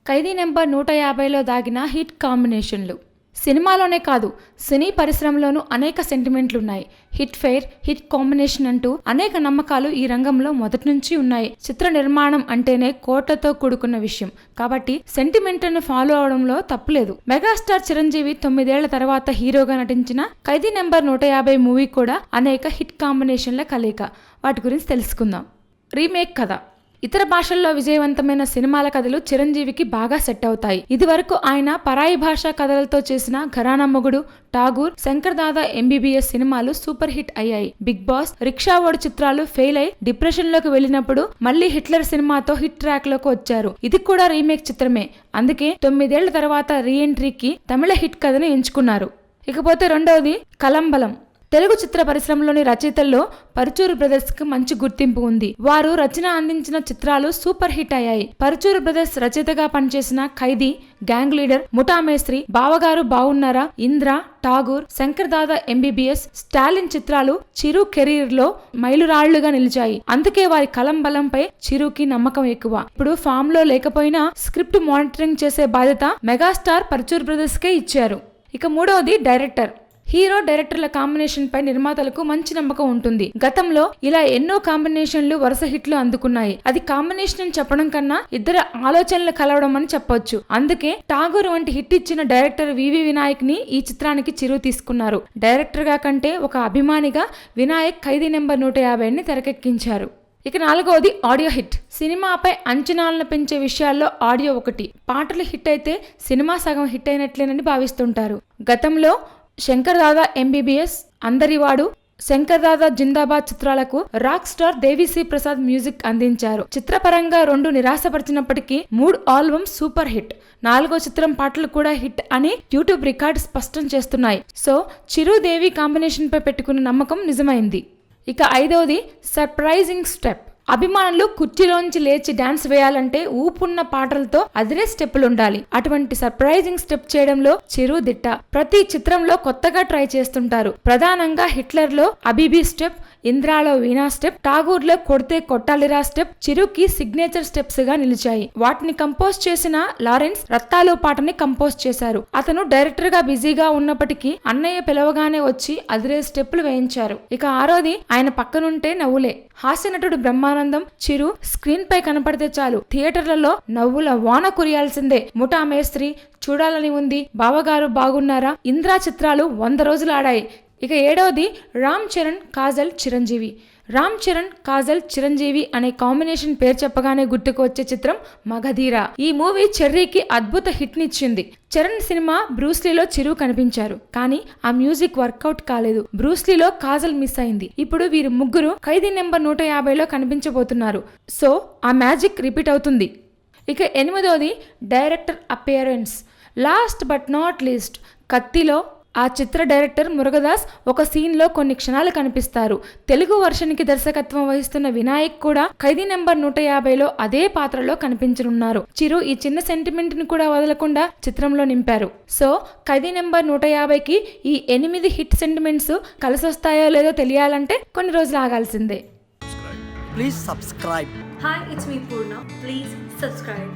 ఖైదీ number 150లో దాగిన hit కాంబినేషన్లు. సినిమాలోనే కాదు, సినీ పరిశ్రమలోనూ అనేక సెంటిమెంట్లున్నాయి. హిట్ ఫెయిర్, హిట్ కాంబినేషన్ అంటూ అనేక నమ్మకాలు ఈ రంగంలో మొదటి నుంచి ఉన్నాయి. చిత్ర నిర్మాణం అంటేనే కోట్లతో కూడుకున్న విషయం కాబట్టి సెంటిమెంట్ను ఫాలో అవడంలో తప్పులేదు. మెగాస్టార్ చిరంజీవి 9 ఏళ్ల తర్వాత హీరోగా నటించిన ఖైదీ నెంబర్ 150 మూవీ కూడా అనేక హిట్ కాంబినేషన్ల కలయిక. వాటి గురించి తెలుసుకుందాం. రీమేక్ కథ. ఇతర భాషల్లో విజయవంతమైన సినిమాల కథలు చిరంజీవికి బాగా సెట్ అవుతాయి. ఇదివరకు ఆయన పరాయి భాషా కథలతో చేసిన ఘరానా మొగుడు, ఠాగూర్, శంకర్ దాదా ఎంబీబీఎస్ సినిమాలు సూపర్ హిట్ అయ్యాయి. బిగ్ బాస్, రిక్షా ఓడి చిత్రాలు ఫెయిల్ అయి డిప్రెషన్ లోకి వెళ్లినప్పుడు మళ్లీ హిట్లర్ సినిమాతో హిట్ ట్రాక్ లోకి వచ్చారు. ఇది కూడా రీమేక్ చిత్రమే. అందుకే 9 ఏళ్ల తర్వాత రీ ఎంట్రీకి తమిళ హిట్ కథను ఎంచుకున్నారు. ఇకపోతే రెండవది కలంబలం. తెలుగు చిత్ర పరిశ్రమలోని రచయితల్లో పరుచూరు బ్రదర్స్ కి మంచి గుర్తింపు ఉంది. వారు రచన అందించిన చిత్రాలు సూపర్ హిట్ అయ్యాయి. పరుచూరు బ్రదర్స్ రచయితగా పనిచేసిన ఖైదీ, గ్యాంగ్ లీడర్, ముఠా మేస్త్రి, బావగారు బావున్నారా, ఇంద్ర, ఠాగూర్, శంకర్ దాదా ఎంబీబీఎస్, స్టాలిన్ చిత్రాలు చిరు కెరీర్ లో మైలురాళ్లుగా నిలిచాయి. అందుకే వారి కలంబలంపై చిరుకి నమ్మకం ఎక్కువ. ఇప్పుడు ఫామ్ లో లేకపోయినా స్క్రిప్ట్ మానిటరింగ్ చేసే బాధ్యత మెగాస్టార్ పరుచూరు బ్రదర్స్ కే ఇచ్చారు. ఇక మూడవది డైరెక్టర్. హీరో డైరెక్టర్ల కాంబినేషన్ పై నిర్మాతలకు మంచి నమ్మకం ఉంటుంది. గతంలో ఇలా ఎన్నో కాంబినేషన్లు వరుస హిట్లు అందుకున్నాయి. అది కాంబినేషన్ అని చెప్పడం కన్నా ఇద్దరు ఆలోచనలు కలవడం అని చెప్పొచ్చు. అందుకే ఠాగూర్ వంటి హిట్ ఇచ్చిన డైరెక్టర్ వివి వినాయక్ ని ఈ చిత్రానికి చిరు తీసుకున్నారు. డైరెక్టర్ గా కంటే ఒక అభిమానిగా వినాయక్ ఖైదీ నెంబర్ 150ని తెరకెక్కించారు. ఇక నాలుగవది ఆడియో హిట్. సినిమాపై అంచనాలను పెంచే విషయాల్లో ఆడియో ఒకటి. పాటలు హిట్ అయితే సినిమా సగం హిట్ అయినట్లేనని భావిస్తుంటారు. గతంలో శంకర్ దాదా ఎంబీబీఎస్, అందరివాడు, శంకర్ దాదా జిందాబాద్ చిత్రాలకు rock star Devi Sri Prasad music అందించారు. చిత్రపరంగా 2 నిరాశపరిచినప్పటికీ 3 ఆల్బమ్ సూపర్ హిట్. 4వ చిత్రం పాటలు కూడా హిట్ అని యూట్యూబ్ రికార్డ్ స్పష్టం చేస్తున్నాయి. సో చిరుదేవి కాంబినేషన్ పై పెట్టుకున్న నమ్మకం నిజమైంది. ఇక 5వది సర్ప్రైజింగ్ స్టెప్. అభిమానులు కుర్చీలోంచి లేచి డాన్స్ వేయాలంటే ఊపున్న పాటలతో అదిరే స్టెప్పులు ఉండాలి. అటువంటి సర్ప్రైజింగ్ స్టెప్ చేయడంలో చిరు దిట్ట. ప్రతి చిత్రంలో కొత్తగా ట్రై చేస్తుంటారు. ప్రధానంగా హిట్లర్ లో అబీబీ స్టెప్, ఇంద్రాలో వీణా స్టెప్, ఠాగూర్ లో కొడితే కొట్టాలిరా స్టెప్ చిరుకి సిగ్నేచర్ స్టెప్స్ గా నిలిచాయి. వాటిని కంపోజ్ చేసిన లారెన్స్ రత్తాలు పాటని కంపోజ్ చేశారు. అతను డైరెక్టర్ గా బిజీగా ఉన్నప్పటికీ అన్నయ్య పిలవగానే వచ్చి అదిరే స్టెప్పులు వేయించారు. ఇక 6వది ఆయన పక్కనుంటే నవ్వులే. హాస్య నటుడు బ్రహ్మానందం, చిరు స్క్రీన్ పై కనపడితే చాలు థియేటర్లలో నవ్వుల వాన కురియాల్సిందే. ముఠా మేస్త్రి, చూడాలని ఉంది, బావగారు బాగున్నారా, ఇంద్రా చిత్రాలు 100 రోజులు ఆడాయి. ఇక 7వది రామ్ చరణ్, కాజల్, చిరంజీవి. రామ్ చరణ్, కాజల్, చిరంజీవి అనే కాంబినేషన్ పేరు చెప్పగానే గుర్తుకు వచ్చే చిత్రం మగధీర. ఈ మూవీ చెర్రీకి అద్భుత హిట్ నిచ్చింది. చరణ్ సినిమా బ్రూస్లీలో చిరు కనిపించారు. కానీ ఆ మ్యూజిక్ వర్కౌట్ కాలేదు. బ్రూస్లీలో కాజల్ మిస్ అయింది. ఇప్పుడు వీరు ముగ్గురు ఖైదీ నెంబర్ 150లో కనిపించబోతున్నారు. సో ఆ మ్యాజిక్ రిపీట్ అవుతుంది. ఇక 8వది director appearance. Last but not least, కత్తిలో ఆ చిత్ర డైరెక్టర్ మురుగదాస్ ఒక సీన్ లో కొన్ని క్షణాలు కనిపిస్తారు. తెలుగు వర్షన్ కి దర్శకత్వం వహిస్తున్న వినాయక్ కూడా ఖైదీ నెంబర్ 150లో అదే పాత్రలో కనిపించనున్నారు. చిరు ఈ చిన్న సెంటిమెంట్ ని కూడా వదలకుండా చిత్రంలో నింపారు. సో ఖైదీ నెంబర్ 150కి ఈ 8 హిట్ సెంటిమెంట్స్ కలిసొస్తాయో లేదో తెలియాలంటే కొన్ని రోజులు ఆగాల్సిందే. Please subscribe. Hi, it's me Purna. Please subscribe.